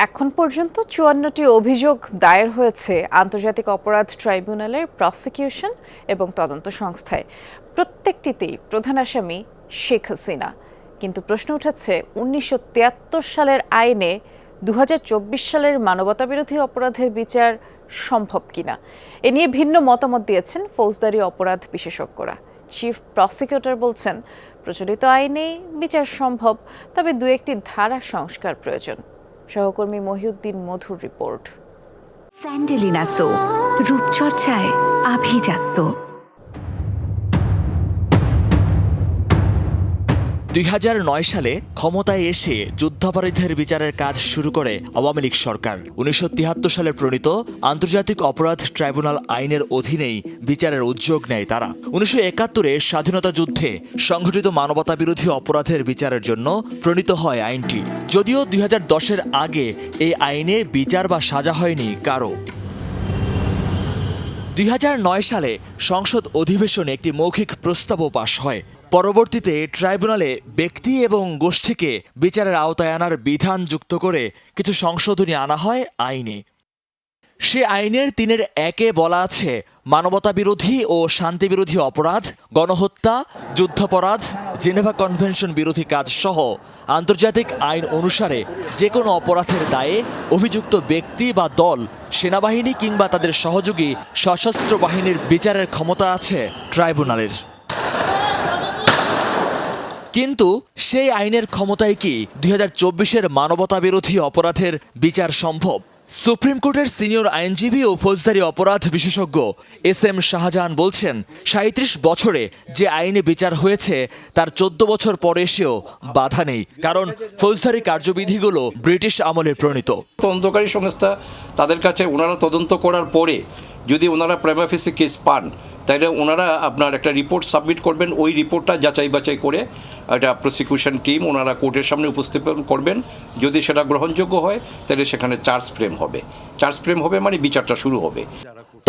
এখন পর্যন্ত ৫৪টি অভিযোগ দায়ের হয়েছে আন্তর্জাতিক অপরাধ ট্রাইব্যুনালের প্রসিকিউশন এবং তদন্ত সংস্থায়। প্রত্যেকটিতেই প্রধান আসামি শেখ হাসিনা। কিন্তু প্রশ্ন উঠেছে ১৯৭৩ সালের আইনে ২০২৪ সালের মানবতাবিরোধী অপরাধের বিচার সম্ভব কিনা। এ নিয়ে ভিন্ন মতামত দিয়েছেন ফৌজদারি অপরাধ বিশেষজ্ঞরা। চিফ প্রসিকিউটর বলছেন, প্রচলিত আইনেই বিচার সম্ভব, তবে দু একটি ধারা সংস্কার প্রয়োজন। সহকর্মী মহিউদ্দিন মধুর রিপোর্ট। স্যান্ডেলিনা সো, রূপচর্চায় আভিজাত্য। ২০০৯ সালে ক্ষমতায় এসে যুদ্ধাপরাধীদের বিচারের কাজ শুরু করে আওয়ামী লীগ সরকার। ১৯৭৩ সালে প্রণীত আন্তর্জাতিক অপরাধ ট্রাইব্যুনাল আইনের অধীনেই বিচারের উদ্যোগ নেয় তারা। ১৯৭১-এ স্বাধীনতা যুদ্ধে সংঘটিত মানবতাবিরোধী অপরাধের বিচারের জন্য প্রণীত হয় আইনটি। যদিও ২০১০-এর আগে এই আইনে বিচার বা সাজা হয়নি কারও। ২০০৯ সালে সংসদ অধিবেশনে একটি মৌখিক প্রস্তাবও পাশ হয়। পরবর্তীতে ট্রাইব্যুনালে ব্যক্তি এবং গোষ্ঠীকে বিচারের আওতায় আনার বিধান যুক্ত করে কিছু সংশোধনী আনা হয় আইনে। সে আইনের ৩-১-এ বলা আছে, মানবতাবিরোধী ও শান্তিবিরোধী অপরাধ, গণহত্যা, যুদ্ধাপরাধ, জেনেভা কনভেনশন বিরোধী কাজ সহ আন্তর্জাতিক আইন অনুসারে যে কোনো অপরাধের দায়ে অভিযুক্ত ব্যক্তি বা দল, সেনাবাহিনী কিংবা তাদের সহযোগী সশস্ত্র বাহিনীর বিচারের ক্ষমতা আছে ট্রাইব্যুনালের। কিন্তু সেই আইনের ক্ষমতায় কি ২০২৪-এর মানবতাবিরোধী অপরাধের বিচার সম্ভব? সুপ্রিম কোর্টের সিনিয়র আইনজীবী ও ফৌজদারি অপরাধ বিশেষজ্ঞ এস.এম. শাহজাহান বলছেন, ৩৭ বছরে যে আইনে বিচার হয়েছে তার ১৪ বছর পরে এসেও বাধা নেই, কারণ ফৌজদারি কার্যবিধিগুলো ব্রিটিশ আমলে প্রণীত। তদন্তকারী সংস্থা তাদের কাছে ওনারা তদন্ত করার পরে যদি ওনারা প্রাইমা ফেসি কেস পান, তাহলে ওনারা আপনার একটা রিপোর্ট সাবমিট করবেন। ওই রিপোর্টটা যাচাই বাছাই করে একটা প্রসিকিউশন টিম ওনারা কোর্টের সামনে উপস্থাপন করবেন। যদি সেটা গ্রহণযোগ্য হয় তাহলে সেখানে চার্জ ফ্রেম হবে। চার্জ ফ্রেম হবে মানে বিচারটা শুরু হবে।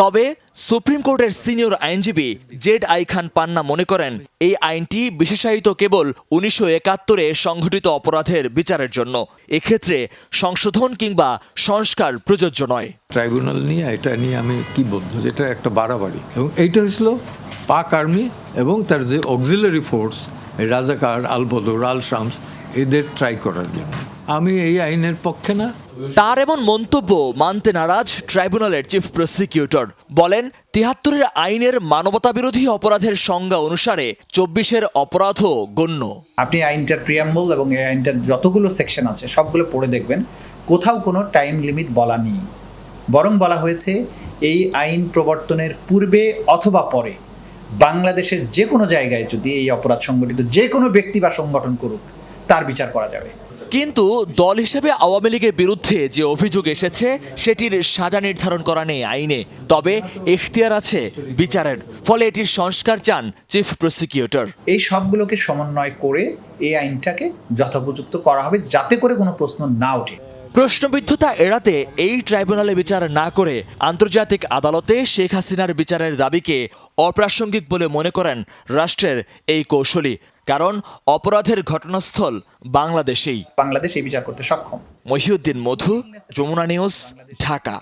তবে সুপ্রিম কোর্টের সিনিয়র আইনজীবী জেড.আই. খান পান্না মনে করেন, এই আইনটি বিশেষায়িত কেবল ১৯৭১-এ সংঘটিত অপরাধের বিচারের জন্য। এক্ষেত্রে সংশোধন কিংবা সংস্কার প্রযোজ্য নয়। ট্রাইব্যুনাল নিয়ে এটা নিয়ে আমি কি বলবো, যেটা একটা বাড়াবাড়ি। এবং এইটা হয়েছিল পাক আর্মি এবং তার যে অক্সিলারি ফোর্স, রাজাকার, আল বদর, আল শামস, এদের ট্রাই করার জন্য। আমি এই আইনের পক্ষে না। তার এমন মন্তব্য মানতে নারাজ ট্রাইব্যুনালের চিফ প্রসিকিউটর। বলেন, ৭৩-এর আইনের মানবতাবিরোধী অপরাধের সংজ্ঞা অনুসারে ২৪-এর অপরাধও গণ্য। আপনি আইনটার প্রিয়াম্বল এবং এই আইনটার যতগুলো সেকশন আছে সবগুলো পড়ে দেখবেন, কোথাও কোনো টাইম লিমিট বলা নেই। বরং বলা হয়েছে এই আইন প্রবর্তনের পূর্বে অথবা পরে বাংলাদেশের যে কোনো জায়গায় যদি এই অপরাধ সংগঠিত যে কোনো ব্যক্তি বা সংগঠন করুক, তার বিচার করা যাবে। কিন্তু দল হিসেবে আওয়ামী লীগের বিরুদ্ধে যে অভিযোগ এসেছে সেটির সাজা নির্ধারণ করা নেই আইনে, তবে এখতিয়ার আছে বিচারের। ফলে এটির সংস্কার চান চিফ প্রসিকিউটর। এই সবগুলোকে সমন্বয় করে এই আইনটাকে যথোপযুক্ত করা হবে, যাতে করে কোনো প্রশ্ন না ওঠে। প্রশ্নবিদ্ধতা এড়াতে এই ট্রাইব্যুনালে বিচার না করে আন্তর্জাতিক আদালতে শেখ হাসিনার বিচারের দাবিকে অপ্রাসঙ্গিক বলে মনে করেন রাষ্ট্রের এই কৌশলী। কারণ অপরাধের ঘটনাস্থল বাংলাদেশেই। বাংলাদেশ এই বিচার করতে সক্ষম। মহিউদ্দিন মধু, যমুনা নিউজ, ঢাকা।